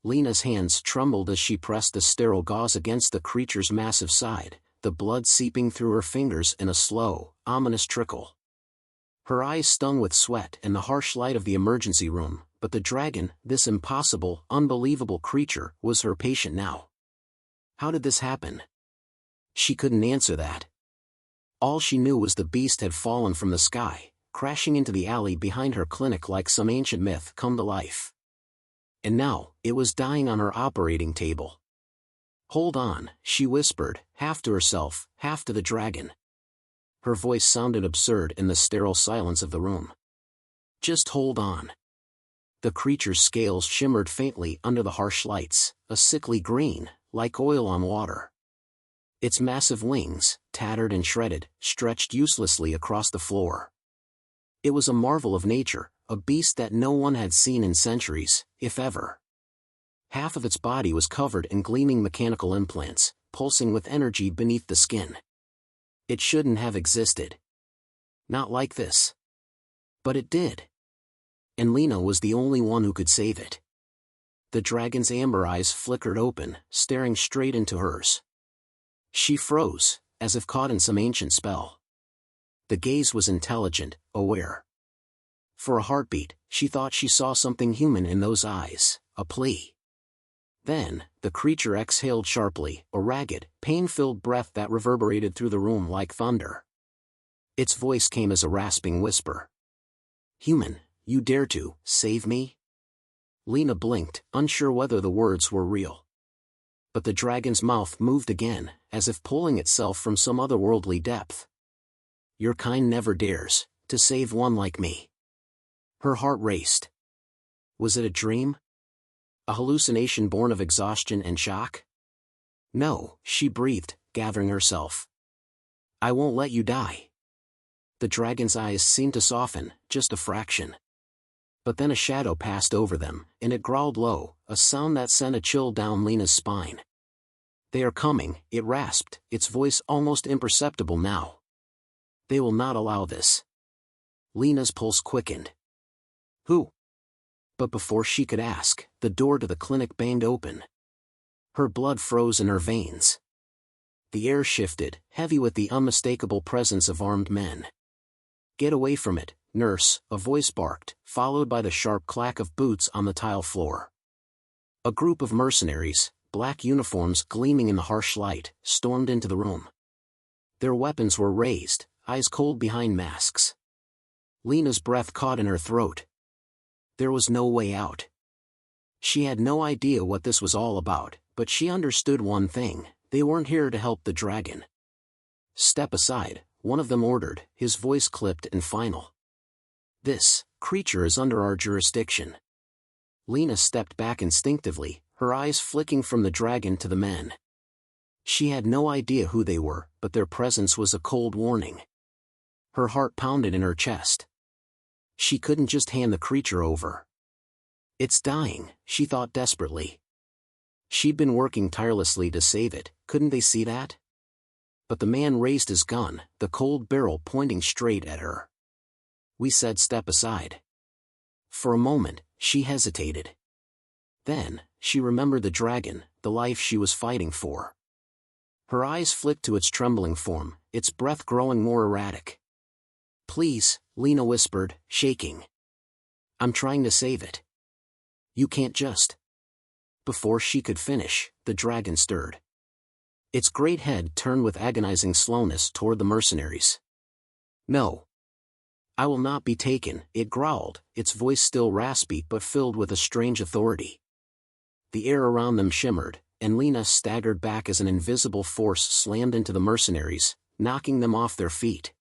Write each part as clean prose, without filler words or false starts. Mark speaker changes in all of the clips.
Speaker 1: Lena's hands trembled as she pressed the sterile gauze against the creature's massive side, the blood seeping through her fingers in a slow, ominous trickle. Her eyes stung with sweat and the harsh light of the emergency room, but the dragon, this impossible, unbelievable creature, was her patient now. How did this happen? She couldn't answer that. All she knew was the beast had fallen from the sky, crashing into the alley behind her clinic like some ancient myth come to life. And now, it was dying on her operating table. "Hold on," she whispered, half to herself, half to the dragon. Her voice sounded absurd in the sterile silence of the room. "Just hold on." The creature's scales shimmered faintly under the harsh lights, a sickly green, like oil on water. Its massive wings, tattered and shredded, stretched uselessly across the floor. It was a marvel of nature, a beast that no one had seen in centuries, if ever. Half of its body was covered in gleaming mechanical implants, pulsing with energy beneath the skin. It shouldn't have existed. Not like this. But it did. And Lena was the only one who could save it. The dragon's amber eyes flickered open, staring straight into hers. She froze, as if caught in some ancient spell. The gaze was intelligent, aware. For a heartbeat, she thought she saw something human in those eyes, a plea. Then, the creature exhaled sharply, a ragged, pain-filled breath that reverberated through the room like thunder. Its voice came as a rasping whisper. "Human, you dare to save me?" Lena blinked, unsure whether the words were real. But the dragon's mouth moved again, as if pulling itself from some otherworldly depth. "Your kind never dares to save one like me." Her heart raced. Was it a dream? A hallucination born of exhaustion and shock? "No," she breathed, gathering herself. "I won't let you die." The dragon's eyes seemed to soften, just a fraction. But then a shadow passed over them, and it growled low, a sound that sent a chill down Lena's spine. "They are coming," it rasped, its voice almost imperceptible now. "They will not allow this." Lena's pulse quickened. "Who?" But before she could ask, the door to the clinic banged open. Her blood froze in her veins. The air shifted, heavy with the unmistakable presence of armed men. "Get away from it, nurse," a voice barked, followed by the sharp clack of boots on the tile floor. A group of mercenaries, black uniforms gleaming in the harsh light, stormed into the room. Their weapons were raised, eyes cold behind masks. Lena's breath caught in her throat. There was no way out. She had no idea what this was all about, but she understood one thing: they weren't here to help the dragon. "Step aside," one of them ordered, his voice clipped and final. "This creature is under our jurisdiction." Lena stepped back instinctively, her eyes flicking from the dragon to the men. She had no idea who they were, but their presence was a cold warning. Her heart pounded in her chest. She couldn't just hand the creature over. "It's dying," she thought desperately. She'd been working tirelessly to save it, couldn't they see that? But the man raised his gun, the cold barrel pointing straight at her. "We said step aside." For a moment, she hesitated. Then, she remembered the dragon, the life she was fighting for. Her eyes flicked to its trembling form, its breath growing more erratic. "Please," Lena whispered, shaking. "I'm trying to save it." "You can't just." Before she could finish, the dragon stirred. Its great head turned with agonizing slowness toward the mercenaries. "No. I will not be taken," it growled, its voice still raspy but filled with a strange authority. The air around them shimmered, and Lena staggered back as an invisible force slammed into the mercenaries, knocking them off their feet.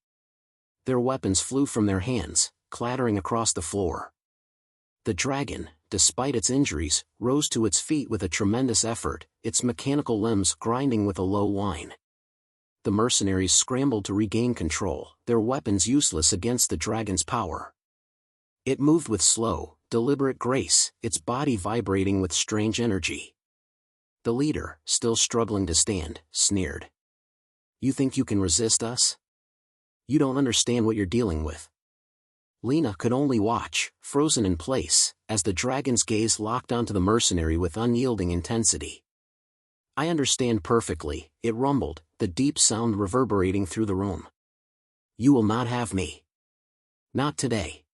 Speaker 1: Their weapons flew from their hands, clattering across the floor. The dragon, despite its injuries, rose to its feet with a tremendous effort, its mechanical limbs grinding with a low whine. The mercenaries scrambled to regain control, their weapons useless against the dragon's power. It moved with slow, deliberate grace, its body vibrating with strange energy. The leader, still struggling to stand, sneered. "You think you can resist us? You don't understand what you're dealing with." Lena could only watch, frozen in place, as the dragon's gaze locked onto the mercenary with unyielding intensity. "I understand perfectly," it rumbled, the deep sound reverberating through the room. "You will not have me. Not today."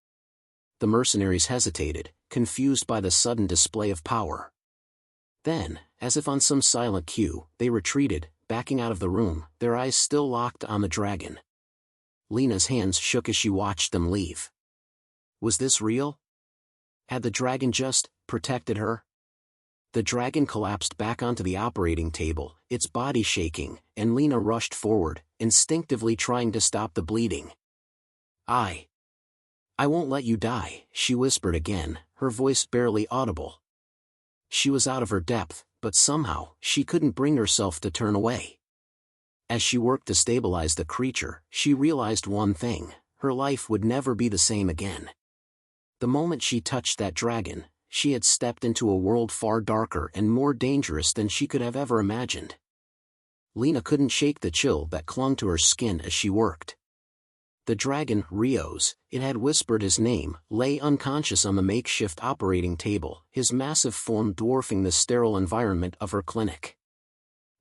Speaker 1: The mercenaries hesitated, confused by the sudden display of power. Then, as if on some silent cue, they retreated, backing out of the room, their eyes still locked on the dragon. Lena's hands shook as she watched them leave. Was this real? Had the dragon just protected her? The dragon collapsed back onto the operating table, its body shaking, and Lena rushed forward, instinctively trying to stop the bleeding. I won't let you die," she whispered again, her voice barely audible. She was out of her depth, but somehow, she couldn't bring herself to turn away. As she worked to stabilize the creature, she realized one thing: her life would never be the same again. The moment she touched that dragon, she had stepped into a world far darker and more dangerous than she could have ever imagined. Lena couldn't shake the chill that clung to her skin as she worked. The dragon, Rheos, it had whispered his name, lay unconscious on the makeshift operating table, his massive form dwarfing the sterile environment of her clinic.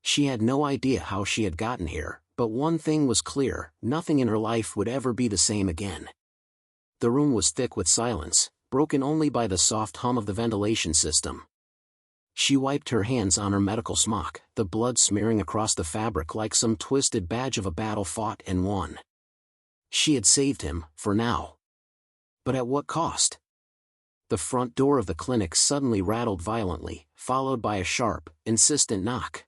Speaker 1: She had no idea how she had gotten here, but one thing was clear: nothing in her life would ever be the same again. The room was thick with silence, broken only by the soft hum of the ventilation system. She wiped her hands on her medical smock, the blood smearing across the fabric like some twisted badge of a battle fought and won. She had saved him, for now. But at what cost? The front door of the clinic suddenly rattled violently, followed by a sharp, insistent knock.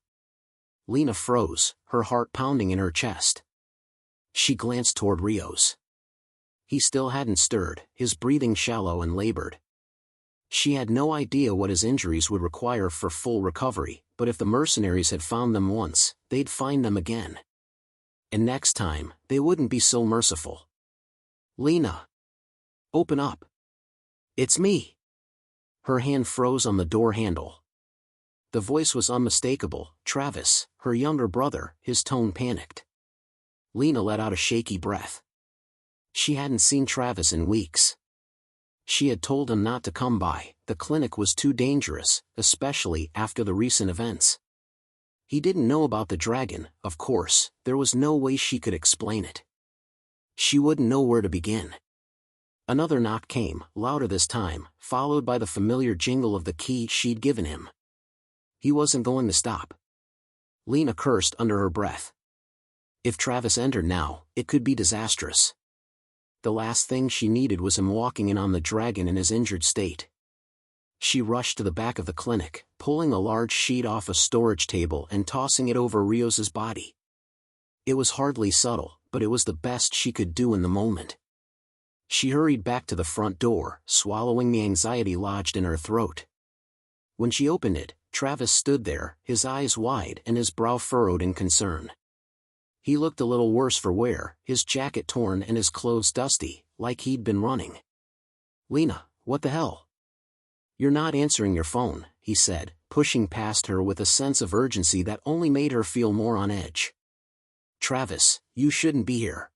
Speaker 1: Lena froze, her heart pounding in her chest. She glanced toward Rheos. He still hadn't stirred, his breathing shallow and labored. She had no idea what his injuries would require for full recovery, but if the mercenaries had found them once, they'd find them again. And next time, they wouldn't be so merciful. "Lena! Open up! It's me!" Her hand froze on the door handle. The voice was unmistakable: Travis, her younger brother, his tone panicked. Lena let out a shaky breath. She hadn't seen Travis in weeks. She had told him not to come by, the clinic was too dangerous, especially after the recent events. He didn't know about the dragon, of course, there was no way she could explain it. She wouldn't know where to begin. Another knock came, louder this time, followed by the familiar jingle of the key she'd given him. He wasn't going to stop. Lena cursed under her breath. If Travis entered now, it could be disastrous. The last thing she needed was him walking in on the dragon in his injured state. She rushed to the back of the clinic, pulling a large sheet off a storage table and tossing it over Rheos's body. It was hardly subtle, but it was the best she could do in the moment. She hurried back to the front door, swallowing the anxiety lodged in her throat. When she opened it, Travis stood there, his eyes wide and his brow furrowed in concern. He looked a little worse for wear, his jacket torn and his clothes dusty, like he'd been running. "Lena, what the hell? You're not answering your phone," he said, pushing past her with a sense of urgency that only made her feel more on edge. "Travis, you shouldn't be here.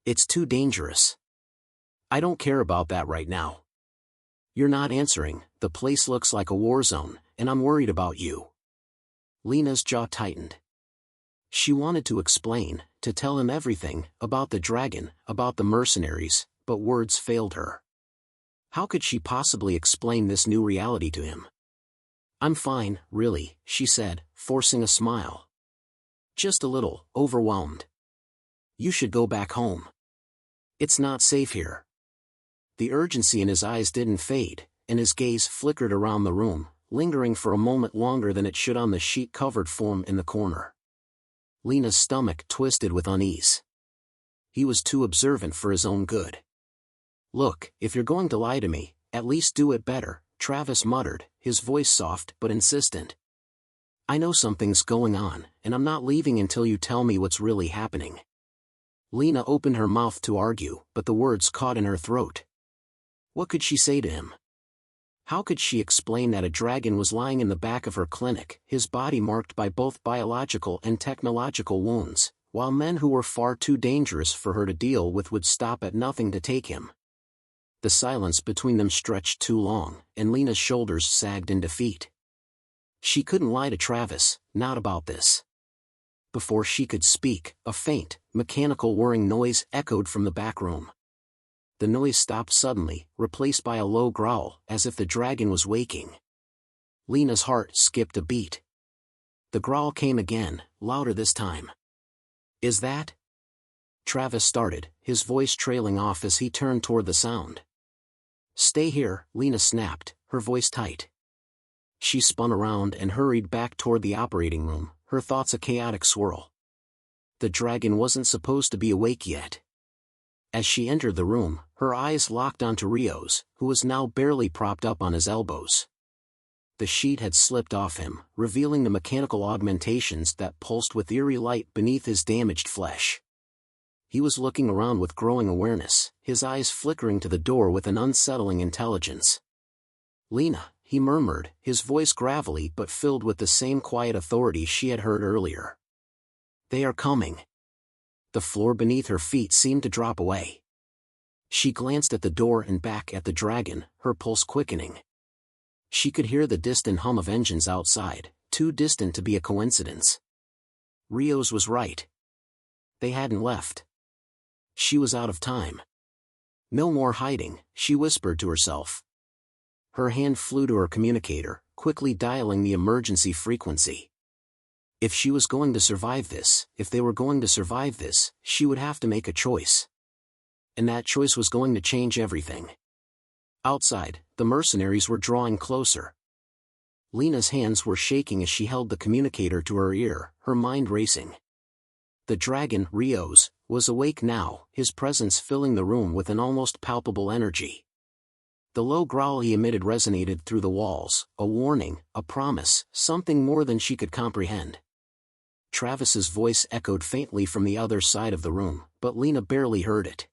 Speaker 1: It's too dangerous." "I don't care about that right now. You're not answering, the place looks like a war zone, and I'm worried about you." Lena's jaw tightened. She wanted to explain, to tell him everything, about the dragon, about the mercenaries, but words failed her. How could she possibly explain this new reality to him? "I'm fine, really," she said, forcing a smile. "Just a little overwhelmed. You should go back home. It's not safe here." The urgency in his eyes didn't fade, and his gaze flickered around the room, lingering for a moment longer than it should on the sheet-covered form in the corner. Lena's stomach twisted with unease. He was too observant for his own good. "Look, if you're going to lie to me, at least do it better," Travis muttered, his voice soft but insistent. "I know something's going on, and I'm not leaving until you tell me what's really happening." Lena opened her mouth to argue, but the words caught in her throat. What could she say to him? How could she explain that a dragon was lying in the back of her clinic, his body marked by both biological and technological wounds, while men who were far too dangerous for her to deal with would stop at nothing to take him? The silence between them stretched too long, and Lena's shoulders sagged in defeat. She couldn't lie to Travis, not about this. Before she could speak, a faint, mechanical whirring noise echoed from the back room. The noise stopped suddenly, replaced by a low growl, as if the dragon was waking. Lena's heart skipped a beat. The growl came again, louder this time. "Is that?" Travis started, his voice trailing off as he turned toward the sound. "Stay here," Lena snapped, her voice tight. She spun around and hurried back toward the operating room, her thoughts a chaotic swirl. The dragon wasn't supposed to be awake yet. As she entered the room, her eyes locked onto Rheos, who was now barely propped up on his elbows. The sheet had slipped off him, revealing the mechanical augmentations that pulsed with eerie light beneath his damaged flesh. He was looking around with growing awareness, his eyes flickering to the door with an unsettling intelligence. "Lena," he murmured, his voice gravelly but filled with the same quiet authority she had heard earlier. "They are coming." The floor beneath her feet seemed to drop away. She glanced at the door and back at the dragon, her pulse quickening. She could hear the distant hum of engines outside, too distant to be a coincidence. Rheos was right. They hadn't left. She was out of time. "No more hiding," she whispered to herself. Her hand flew to her communicator, quickly dialing the emergency frequency. If she was going to survive this, if they were going to survive this, she would have to make a choice. And that choice was going to change everything. Outside, the mercenaries were drawing closer. Lena's hands were shaking as she held the communicator to her ear, her mind racing. The dragon, Rheos, was awake now, his presence filling the room with an almost palpable energy. The low growl he emitted resonated through the walls, a warning, a promise, something more than she could comprehend. Travis's voice echoed faintly from the other side of the room, but Lena barely heard it.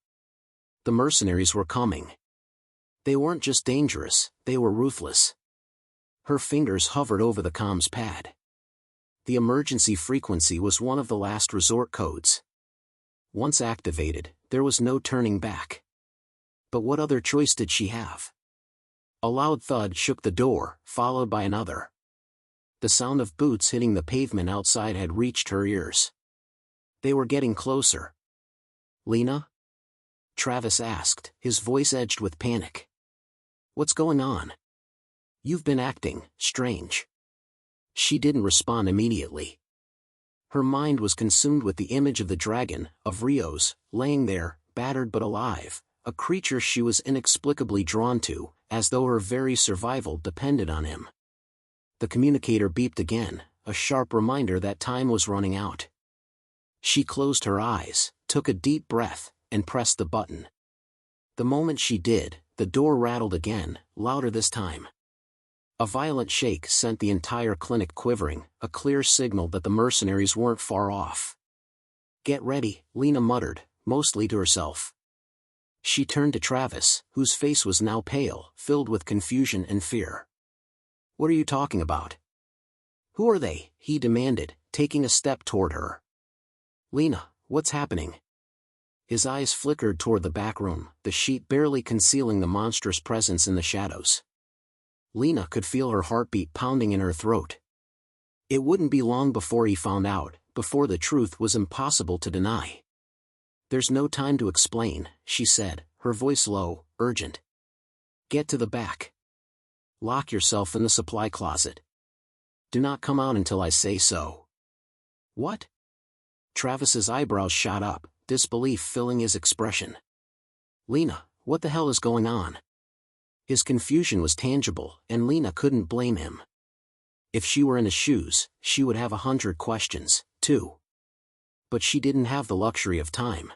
Speaker 1: The mercenaries were coming. They weren't just dangerous, they were ruthless. Her fingers hovered over the comms pad. The emergency frequency was one of the last resort codes. Once activated, there was no turning back. But what other choice did she have? A loud thud shook the door, followed by another. The sound of boots hitting the pavement outside had reached her ears. They were getting closer. "Lena?" Travis asked, his voice edged with panic. "What's going on? You've been acting strange." She didn't respond immediately. Her mind was consumed with the image of the dragon, of Rheos, laying there, battered but alive, a creature she was inexplicably drawn to, as though her very survival depended on him. The communicator beeped again, a sharp reminder that time was running out. She closed her eyes, took a deep breath, and pressed the button. The moment she did, the door rattled again, louder this time. A violent shake sent the entire clinic quivering, a clear signal that the mercenaries weren't far off. "Get ready," Lena muttered, mostly to herself. She turned to Travis, whose face was now pale, filled with confusion and fear. "What are you talking about?" "Who are they?" he demanded, taking a step toward her. "Lena, what's happening?" His eyes flickered toward the back room, the sheet barely concealing the monstrous presence in the shadows. Lena could feel her heartbeat pounding in her throat. It wouldn't be long before he found out, before the truth was impossible to deny. "There's no time to explain," she said, her voice low, urgent. "Get to the back. Lock yourself in the supply closet. Do not come out until I say so." "What?" Travis's eyebrows shot up, disbelief filling his expression. "Lena, what the hell is going on?" His confusion was tangible, and Lena couldn't blame him. If she were in his shoes, she would have 100 questions, too. But she didn't have the luxury of time.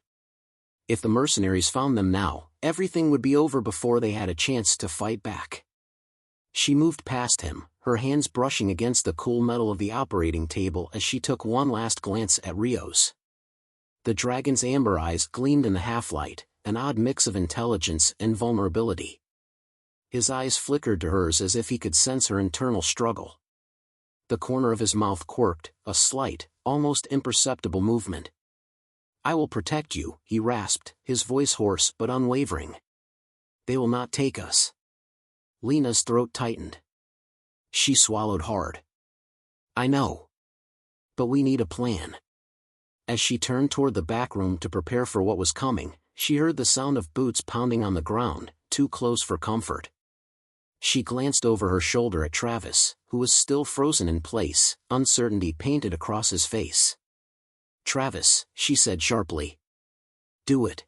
Speaker 1: If the mercenaries found them now, everything would be over before they had a chance to fight back. She moved past him, her hands brushing against the cool metal of the operating table as she took one last glance at Rheos. The dragon's amber eyes gleamed in the half-light, an odd mix of intelligence and vulnerability. His eyes flickered to hers as if he could sense her internal struggle. The corner of his mouth quirked, a slight, almost imperceptible movement. "I will protect you," he rasped, his voice hoarse but unwavering. They will not take us. Lena's throat tightened. She swallowed hard. I know. But we need a plan. As she turned toward the back room to prepare for what was coming, she heard the sound of boots pounding on the ground, too close for comfort. She glanced over her shoulder at Travis, who was still frozen in place, uncertainty painted across his face. Travis, she said sharply. Do it.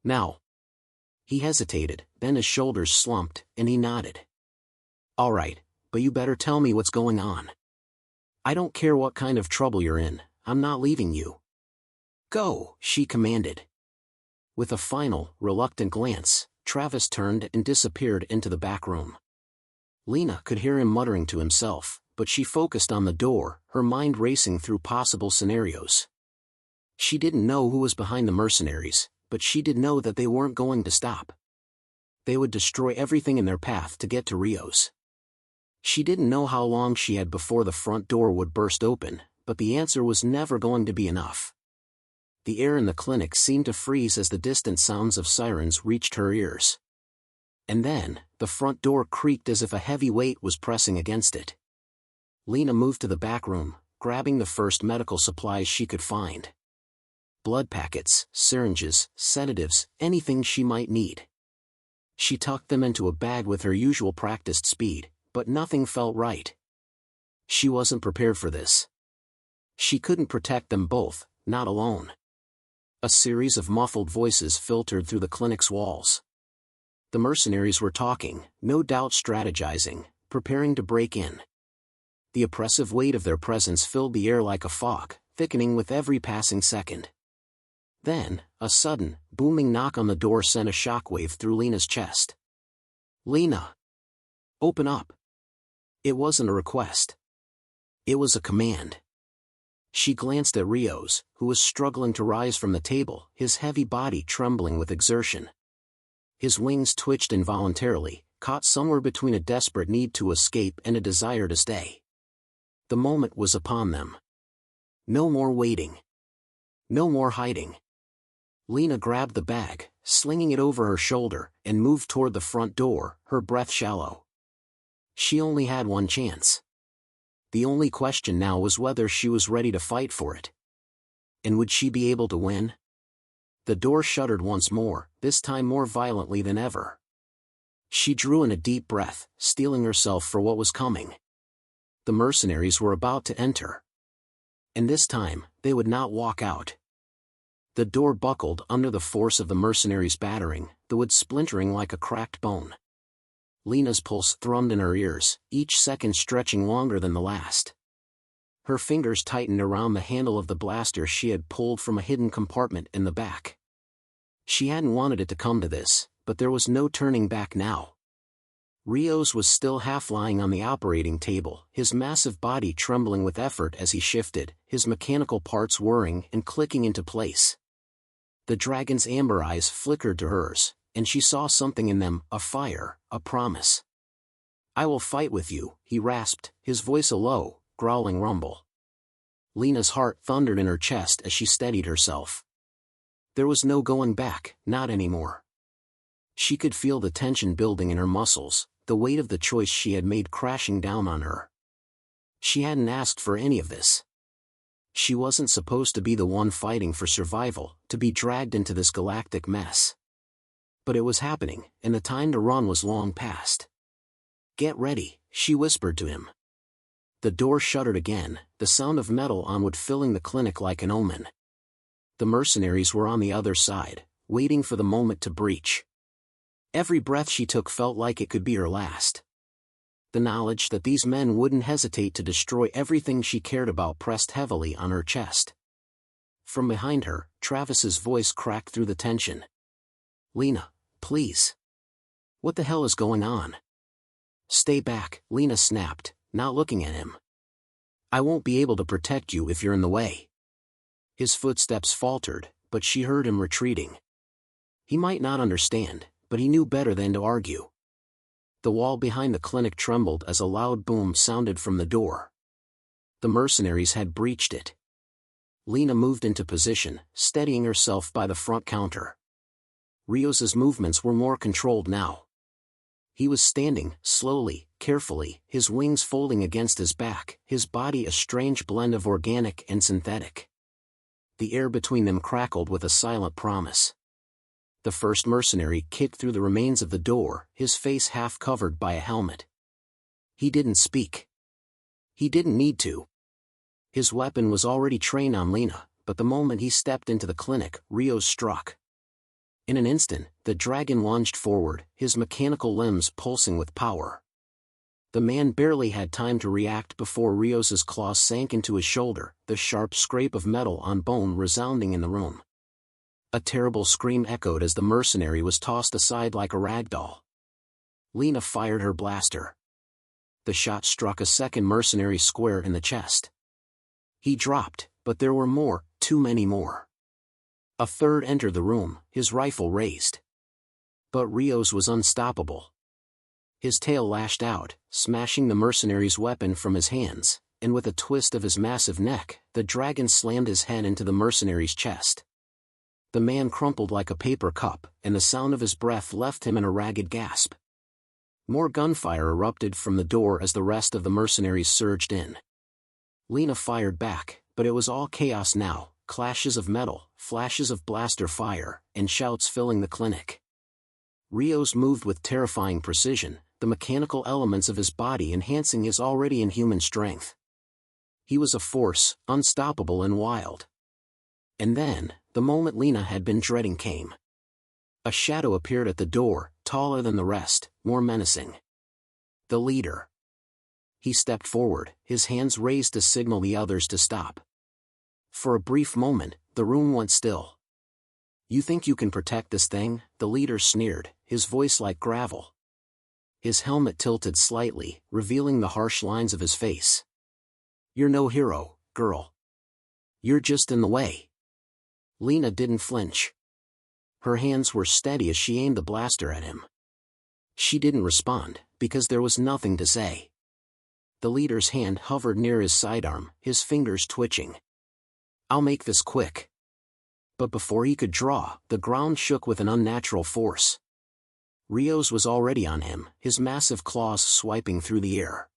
Speaker 1: Now. He hesitated, then his shoulders slumped, and he nodded. All right, but you better tell me what's going on. I don't care what kind of trouble you're in, I'm not leaving you. Go, she commanded. With a final, reluctant glance, Travis turned and disappeared into the back room. Lena could hear him muttering to himself, but she focused on the door, her mind racing through possible scenarios. She didn't know who was behind the mercenaries, but she did know that they weren't going to stop. They would destroy everything in their path to get to Rheos. She didn't know how long she had before the front door would burst open, but the answer was never going to be enough. The air in the clinic seemed to freeze as the distant sounds of sirens reached her ears. And then, the front door creaked as if a heavy weight was pressing against it. Lena moved to the back room, grabbing the first medical supplies she could find. Blood packets, syringes, sedatives, anything she might need. She tucked them into a bag with her usual practiced speed, but nothing felt right. She wasn't prepared for this. She couldn't protect them both, not alone. A series of muffled voices filtered through the clinic's walls. The mercenaries were talking, no doubt strategizing, preparing to break in. The oppressive weight of their presence filled the air like a fog, thickening with every passing second. Then, a sudden, booming knock on the door sent a shockwave through Lena's chest. Lena! Open up! It wasn't a request. It was a command. She glanced at Rheos, who was struggling to rise from the table, his heavy body trembling with exertion. His wings twitched involuntarily, caught somewhere between a desperate need to escape and a desire to stay. The moment was upon them. No more waiting. No more hiding. Lena grabbed the bag, slinging it over her shoulder, and moved toward the front door, her breath shallow. She only had one chance. The only question now was whether she was ready to fight for it. And would she be able to win? The door shuddered once more, this time more violently than ever. She drew in a deep breath, steeling herself for what was coming. The mercenaries were about to enter. And this time, they would not walk out. The door buckled under the force of the mercenaries' battering, the wood splintering like a cracked bone. Lena's pulse thrummed in her ears, each second stretching longer than the last. Her fingers tightened around the handle of the blaster she had pulled from a hidden compartment in the back. She hadn't wanted it to come to this, but there was no turning back now. Rheos was still half lying on the operating table, his massive body trembling with effort as he shifted, his mechanical parts whirring and clicking into place. The dragon's amber eyes flickered to hers, and she saw something in them, a fire, a promise. I will fight with you, he rasped, his voice a low, growling rumble. Lena's heart thundered in her chest as she steadied herself. There was no going back, not anymore. She could feel the tension building in her muscles, the weight of the choice she had made crashing down on her. She hadn't asked for any of this. She wasn't supposed to be the one fighting for survival, to be dragged into this galactic mess. But it was happening, and the time to run was long past. Get ready, she whispered to him. The door shuddered again, the sound of metal on wood filling the clinic like an omen. The mercenaries were on the other side, waiting for the moment to breach. Every breath she took felt like it could be her last. The knowledge that these men wouldn't hesitate to destroy everything she cared about pressed heavily on her chest. From behind her, Travis's voice cracked through the tension. Lena, please. What the hell is going on? Stay back, Lena snapped, not looking at him. I won't be able to protect you if you're in the way. His footsteps faltered, but she heard him retreating. He might not understand, but he knew better than to argue. The wall behind the clinic trembled as a loud boom sounded from the door. The mercenaries had breached it. Lena moved into position, steadying herself by the front counter. Rheos's movements were more controlled now. He was standing, slowly, carefully, his wings folding against his back, his body a strange blend of organic and synthetic. The air between them crackled with a silent promise. The first mercenary kicked through the remains of the door, his face half covered by a helmet. He didn't speak. He didn't need to. His weapon was already trained on Lena, but the moment he stepped into the clinic, Rheos struck. In an instant, the dragon lunged forward, his mechanical limbs pulsing with power. The man barely had time to react before Rheos's claws sank into his shoulder, the sharp scrape of metal on bone resounding in the room. A terrible scream echoed as the mercenary was tossed aside like a rag doll. Lena fired her blaster. The shot struck a second mercenary square in the chest. He dropped, but there were more, too many more. A third entered the room, his rifle raised. But Rheos was unstoppable. His tail lashed out, smashing the mercenary's weapon from his hands, and with a twist of his massive neck, the dragon slammed his head into the mercenary's chest. The man crumpled like a paper cup, and the sound of his breath left him in a ragged gasp. More gunfire erupted from the door as the rest of the mercenaries surged in. Lena fired back, but it was all chaos now, clashes of metal, flashes of blaster fire, and shouts filling the clinic. Rheos moved with terrifying precision, the mechanical elements of his body enhancing his already inhuman strength. He was a force, unstoppable and wild. And then, the moment Lena had been dreading came. A shadow appeared at the door, taller than the rest, more menacing. The leader. He stepped forward, his hands raised to signal the others to stop. For a brief moment, the room went still. "You think you can protect this thing?" the leader sneered, his voice like gravel. His helmet tilted slightly, revealing the harsh lines of his face. "You're no hero, girl. You're just in the way." Lena didn't flinch. Her hands were steady as she aimed the blaster at him. She didn't respond, because there was nothing to say. The leader's hand hovered near his sidearm, his fingers twitching. "I'll make this quick." But before he could draw, the ground shook with an unnatural force. Rheos was already on him, his massive claws swiping through the air.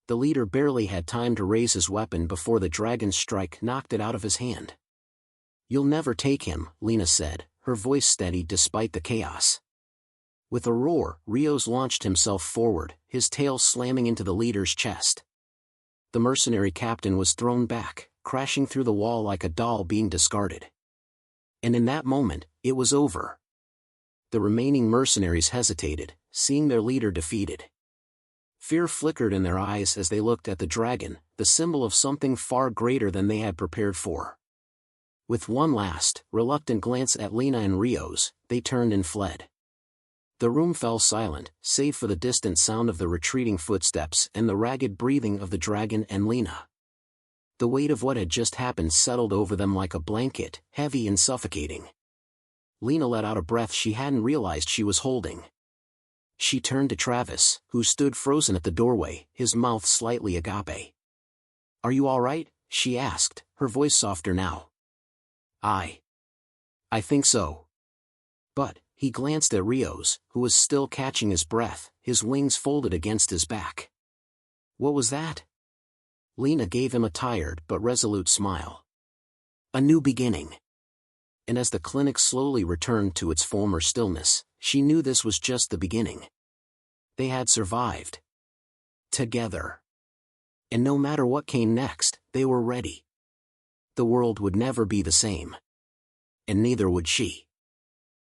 Speaker 1: The leader barely had time to raise his weapon before the dragon's strike knocked it out of his hand. "You'll never take him," Lena said, her voice steady despite the chaos. With a roar, Rheos launched himself forward, his tail slamming into the leader's chest. The mercenary captain was thrown back, crashing through the wall like a doll being discarded. And in that moment, it was over. The remaining mercenaries hesitated, seeing their leader defeated. Fear flickered in their eyes as they looked at the dragon, the symbol of something far greater than they had prepared for. With one last, reluctant glance at Lena and Rheos, they turned and fled. The room fell silent, save for the distant sound of the retreating footsteps and the ragged breathing of the dragon and Lena. The weight of what had just happened settled over them like a blanket, heavy and suffocating. Lena let out a breath she hadn't realized she was holding. She turned to Travis, who stood frozen at the doorway, his mouth slightly agape. "Are you all right?" she asked, her voice softer now. I think so." But, he glanced at Rheos, who was still catching his breath, his wings folded against his back. "What was that?" Lena gave him a tired but resolute smile. "A new beginning." And as the clinic slowly returned to its former stillness, she knew this was just the beginning. They had survived. Together. And no matter what came next, they were ready. The world would never be the same. And neither would she.